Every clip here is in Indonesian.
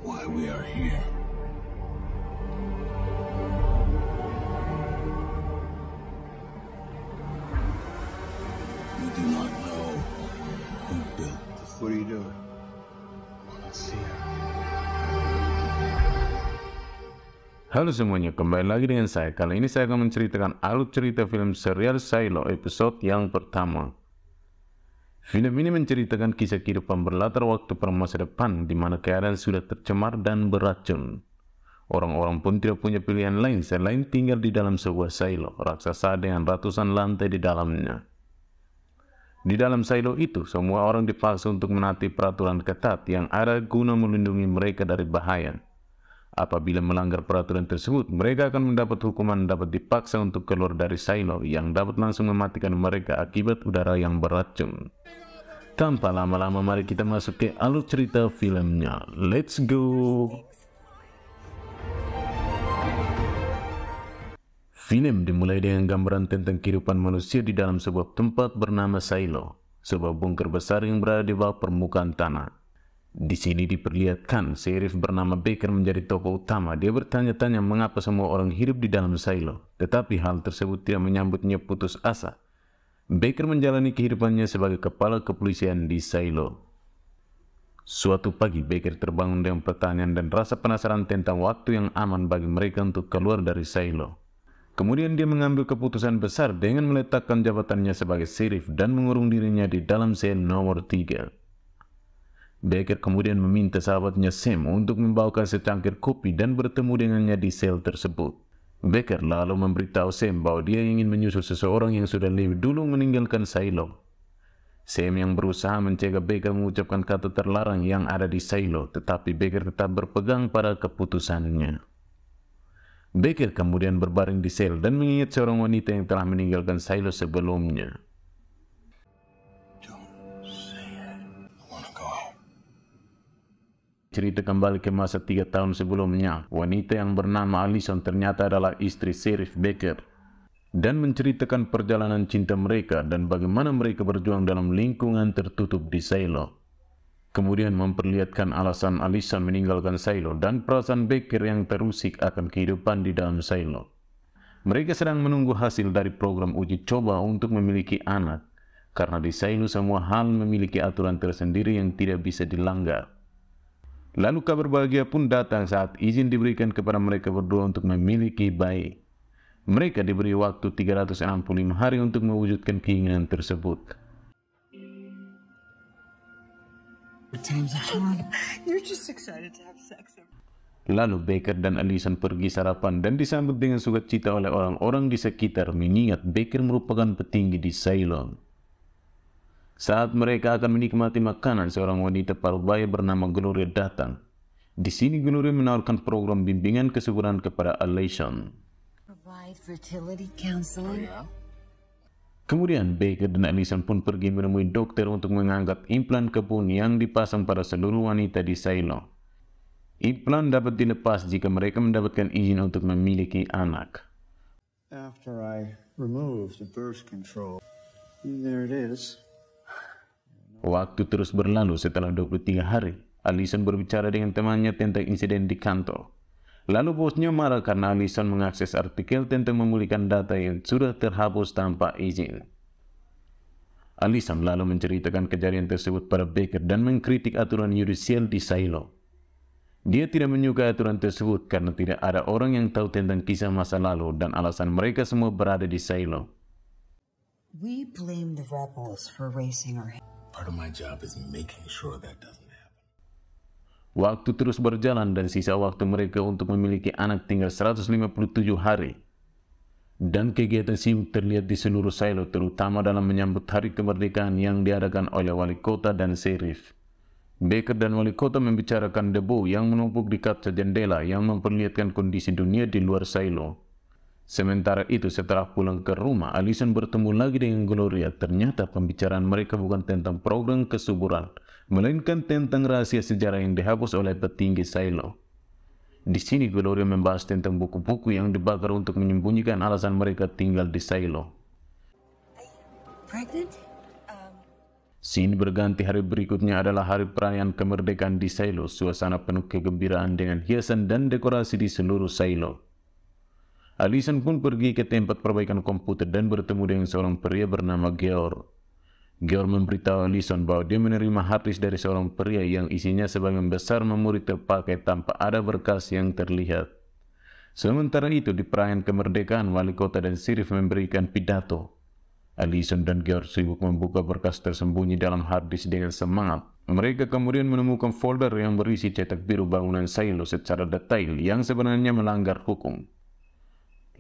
why we are here. We do not know who built this. What are you doing? I want to see her. Halo semuanya, kembali lagi dengan saya. Kali ini saya akan menceritakan alur cerita film serial Silo episode yang pertama. Film ini menceritakan kisah kehidupan berlatar waktu pada masa depan di mana keadaan sudah tercemar dan beracun. Orang-orang pun tidak punya pilihan lain selain tinggal di dalam sebuah silo raksasa dengan ratusan lantai di dalamnya. Di dalam silo itu, semua orang dipaksa untuk menaati peraturan ketat yang ada guna melindungi mereka dari bahaya. Apabila melanggar peraturan tersebut, mereka akan mendapat hukuman dapat dipaksa untuk keluar dari silo yang dapat langsung mematikan mereka akibat udara yang beracun. Tanpa lama-lama, mari kita masuk ke alur cerita filmnya. Let's go! Film dimulai dengan gambaran tentang kehidupan manusia di dalam sebuah tempat bernama Silo, sebuah bunker besar yang berada di bawah permukaan tanah. Di sini diperlihatkan sheriff bernama Baker menjadi tokoh utama. Dia bertanya-tanya mengapa semua orang hidup di dalam silo, tetapi hal tersebut tidak menyambutnya putus asa. Baker menjalani kehidupannya sebagai kepala kepolisian di silo. Suatu pagi, Baker terbangun dengan pertanyaan dan rasa penasaran tentang waktu yang aman bagi mereka untuk keluar dari silo. Kemudian dia mengambil keputusan besar dengan meletakkan jabatannya sebagai sheriff dan mengurung dirinya di dalam sel nomor 3. Baker kemudian meminta sahabatnya Sam untuk membawakan secangkir kopi dan bertemu dengannya di sel tersebut. Baker lalu memberitahu Sam bahwa dia ingin menyusul seseorang yang sudah lebih dulu meninggalkan silo. Sam yang berusaha mencegah Baker mengucapkan kata terlarang yang ada di silo, tetapi Baker tetap berpegang pada keputusannya. Baker kemudian berbaring di sel dan mengingat seorang wanita yang telah meninggalkan silo sebelumnya. Cerita kembali ke masa 3 tahun sebelumnya. Wanita yang bernama Allison ternyata adalah istri Sheriff Baker dan menceritakan perjalanan cinta mereka dan bagaimana mereka berjuang dalam lingkungan tertutup di silo. Kemudian memperlihatkan alasan Allison meninggalkan silo dan perasaan Baker yang terusik akan kehidupan di dalam silo. Mereka sedang menunggu hasil dari program uji coba untuk memiliki anak, karena di silo semua hal memiliki aturan tersendiri yang tidak bisa dilanggar. Lalu kabar bahagia pun datang saat izin diberikan kepada mereka berdua untuk memiliki bayi. Mereka diberi waktu 365 hari untuk mewujudkan keinginan tersebut. Lalu Baker dan Allison pergi sarapan dan disambut dengan sukacita oleh orang-orang di sekitar, mengingat Baker merupakan petinggi di Ceylon. Saat mereka akan menikmati makanan, seorang wanita parubaya bernama Gloria datang. Di sini Gloria menawarkan program bimbingan kesuburan kepada Allison. Kemudian Baker dan Allison pun pergi menemui dokter untuk mengangkat implan kebun yang dipasang pada seluruh wanita di Silo. Implan dapat dilepas jika mereka mendapatkan izin untuk memiliki anak. After I removed the birth control, there it is. Waktu terus berlalu. Setelah 23 hari, Allison berbicara dengan temannya tentang insiden di kantor. Lalu bosnya marah karena Allison mengakses artikel tentang memulihkan data yang sudah terhapus tanpa izin. Allison lalu menceritakan kejadian tersebut pada Baker dan mengkritik aturan yudisial di Silo. Dia tidak menyukai aturan tersebut karena tidak ada orang yang tahu tentang kisah masa lalu dan alasan mereka semua berada di Silo. We blame the rebels for erasing our history. Part of my job is making sure that doesn't happen. Waktu terus berjalan dan sisa waktu mereka untuk memiliki anak tinggal 157 hari. Dan kegiatan sibuk terlihat di seluruh silo, terutama dalam menyambut hari kemerdekaan yang diadakan oleh wali kota dan sheriff. Baker dan wali kota membicarakan debu yang menumpuk di kaca jendela yang memperlihatkan kondisi dunia di luar silo. Sementara itu, setelah pulang ke rumah, Allison bertemu lagi dengan Gloria. Ternyata pembicaraan mereka bukan tentang program kesuburan, melainkan tentang rahasia sejarah yang dihapus oleh petinggi Silo. Di sini Gloria membahas tentang buku-buku yang dibakar untuk menyembunyikan alasan mereka tinggal di Silo. Scene berganti, hari berikutnya adalah hari perayaan kemerdekaan di Silo. Suasana penuh kegembiraan dengan hiasan dan dekorasi di seluruh Silo. Allison pun pergi ke tempat perbaikan komputer dan bertemu dengan seorang pria bernama Georg. Georg memberitahu Allison bahwa dia menerima harddisk dari seorang pria yang isinya sebagian besar memori terpakai tanpa ada berkas yang terlihat. Sementara itu, di perayaan kemerdekaan, wali kota dan sheriff memberikan pidato. Allison dan Georg sibuk membuka berkas tersembunyi dalam harddisk dengan semangat. Mereka kemudian menemukan folder yang berisi cetak biru bangunan Silo secara detail yang sebenarnya melanggar hukum.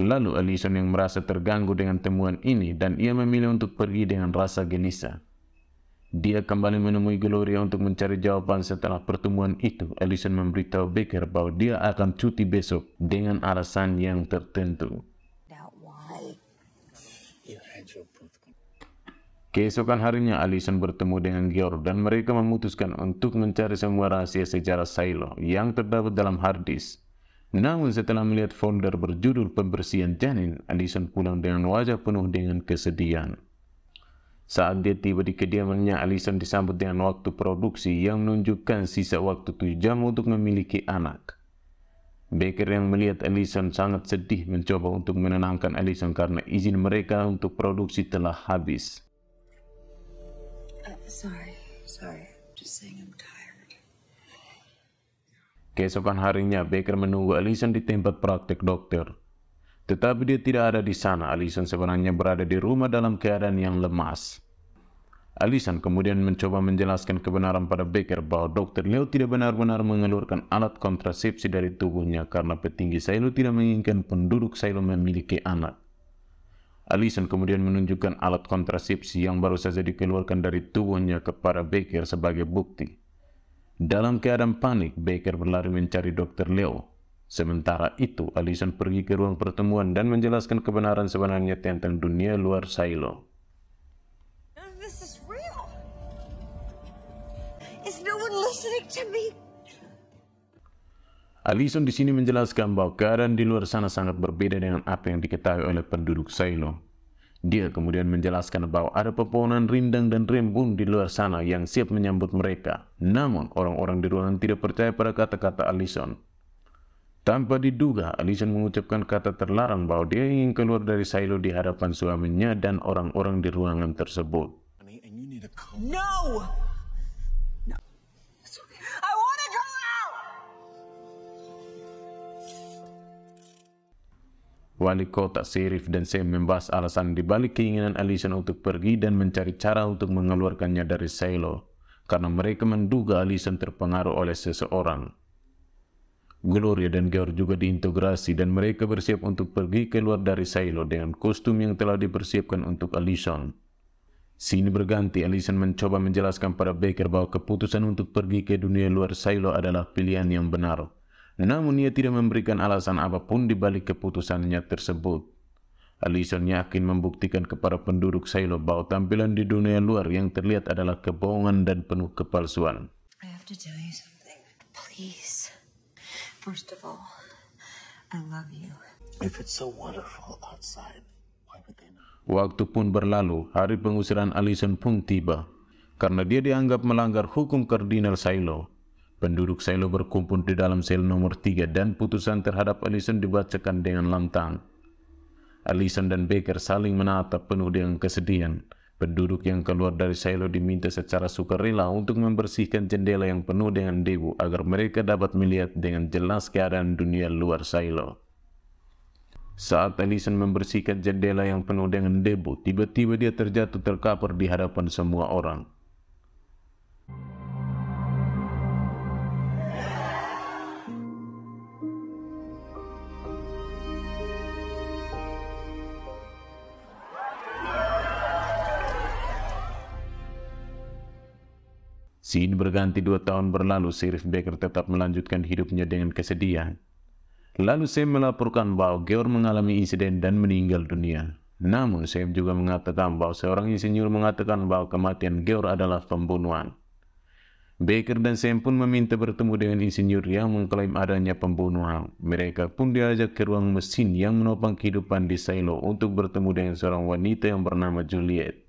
Lalu Allison yang merasa terganggu dengan temuan ini dan ia memilih untuk pergi dengan rasa gelisah. Dia kembali menemui Gloria untuk mencari jawaban. Setelah pertemuan itu, Allison memberitahu Baker bahwa dia akan cuti besok dengan alasan yang tertentu. Keesokan harinya, Allison bertemu dengan Georg dan mereka memutuskan untuk mencari semua rahasia sejarah Silo yang terdapat dalam harddisk. Namun setelah melihat folder berjudul pembersihan janin, Allison pulang dengan wajah penuh dengan kesedihan. Saat dia tiba di kediamannya, Allison disambut dengan waktu produksi yang menunjukkan sisa waktu 7 jam untuk memiliki anak. Baker yang melihat Allison sangat sedih mencoba untuk menenangkan Allison karena izin mereka untuk produksi telah habis. Sorry. Just saying I'm tired. Keesokan harinya, Baker menunggu Allison di tempat praktek dokter. Tetapi dia tidak ada di sana. Allison sebenarnya berada di rumah dalam keadaan yang lemas. Allison kemudian mencoba menjelaskan kebenaran pada Baker bahwa Dr. Leo tidak benar-benar mengeluarkan alat kontrasepsi dari tubuhnya karena petinggi Silo tidak menginginkan penduduk Silo memiliki anak. Allison kemudian menunjukkan alat kontrasepsi yang baru saja dikeluarkan dari tubuhnya kepada Baker sebagai bukti. Dalam keadaan panik, Baker berlari mencari Dr. Leo. Sementara itu, Allison pergi ke ruang pertemuan dan menjelaskan kebenaran sebenarnya tentang dunia luar Silo. This is real. Is no one listening to me? Allison di sini menjelaskan bahwa keadaan di luar sana sangat berbeda dengan apa yang diketahui oleh penduduk Silo. Dia kemudian menjelaskan bahwa ada pepohonan rindang dan rimbun di luar sana yang siap menyambut mereka. Namun, orang-orang di ruangan tidak percaya pada kata-kata Allison. Tanpa diduga, Allison mengucapkan kata terlarang bahwa dia ingin keluar dari Silo di hadapan suaminya dan orang-orang di ruangan tersebut. No! It's okay. I want to go out! Wali kota, sheriff, dan Sam membahas alasan dibalik keinginan Allison untuk pergi dan mencari cara untuk mengeluarkannya dari Silo, karena mereka menduga Allison terpengaruh oleh seseorang. Gloria dan Georg juga diintegrasi dan mereka bersiap untuk pergi keluar dari Silo dengan kostum yang telah dipersiapkan untuk Allison. Sini berganti, Allison mencoba menjelaskan pada Baker bahwa keputusan untuk pergi ke dunia luar Silo adalah pilihan yang benar. Namun ia tidak memberikan alasan apapun di balik keputusannya tersebut. Allison yakin membuktikan kepada penduduk Silo bahwa tampilan di dunia luar yang terlihat adalah kebohongan dan penuh kepalsuan. I have to tell you something. Please. First of all, I love you. If it's so wonderful outside, why would they not? Waktu pun berlalu, hari pengusiran Allison pun tiba. Karena dia dianggap melanggar hukum kardinal Silo. Penduduk Silo berkumpul di dalam sel nomor 3 dan putusan terhadap Allison dibacakan dengan lantang. Allison dan Baker saling menatap penuh dengan kesedihan. Penduduk yang keluar dari Silo diminta secara sukarela untuk membersihkan jendela yang penuh dengan debu agar mereka dapat melihat dengan jelas keadaan dunia luar Silo. Saat Allison membersihkan jendela yang penuh dengan debu, tiba-tiba dia terjatuh terkapar di hadapan semua orang. Scene berganti 2 tahun berlalu, Sheriff Baker tetap melanjutkan hidupnya dengan kesedihan. Lalu Sam melaporkan bahwa Georg mengalami insiden dan meninggal dunia. Namun Sam juga mengatakan bahwa seorang insinyur mengatakan bahwa kematian Georg adalah pembunuhan. Baker dan Sam pun meminta bertemu dengan insinyur yang mengklaim adanya pembunuhan. Mereka pun diajak ke ruang mesin yang menopang kehidupan di Silo untuk bertemu dengan seorang wanita yang bernama Juliet.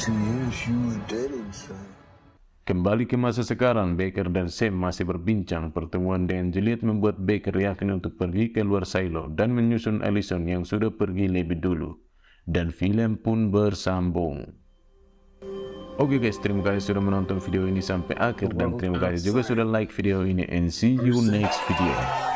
2 years you were dating, son. Kembali ke masa sekarang, Baker dan Sam masih berbincang. Pertemuan dengan Juliet membuat Baker yakin untuk pergi ke luar silo dan menyusun Allison yang sudah pergi lebih dulu. Dan film pun bersambung. Oke guys, terima kasih sudah menonton video ini sampai akhir dan terima kasih juga sudah like video ini, and see you next video.